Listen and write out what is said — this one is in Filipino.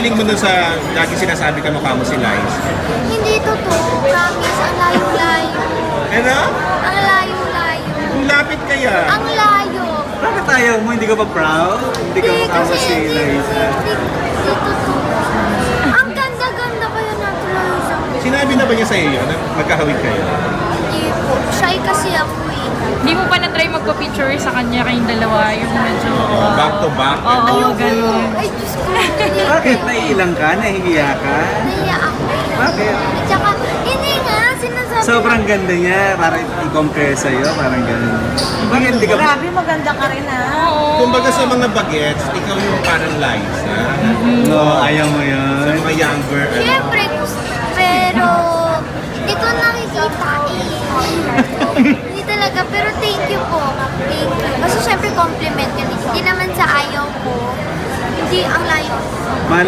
feeling mo dun sa lagi sinasabi ka mukha mo si Liza? Hindi totoo, promise. Ang layo-layo. Ano? Ang layo-layo. Kung lapit kaya? Ang layo. Bakit ayaw mo? Hindi ka ba proud? Hindi ka makama si Liza? Hindi totoo. Ang ganda-ganda kayo na Liza. Sinabi na ba niya sa iyo na magkahawig kayo? Hindi po. Shy kasi ako eh. Hindi mo pa na-try magpa-picture sa kanya kayong dalawa, yung medyo... Back to back? Oo, Ayoko. ganun. Ay, Diyos ko. Hindi. Bakit? Naiilang ka? Nahihiya ka? Nahiya ako. Bakit? At saka, hindi nga. Sinasabi Sobrang ganda niya para i-compare sa'yo. Parang gano'n. Bakit hindi ka ba? Grabe, maganda ka rin ha. Kumbaga sa mga bagets, ikaw yung parang Liza. No, ayaw mo Sa yun. mga younger, ano? Siyempre, pero hindi ko nakikita eh. Hindi talaga, pero thank you po. Thank you. Kasi siyempre compliment yun. Hindi naman sa ayaw ko. Hindi ang layo. Mahal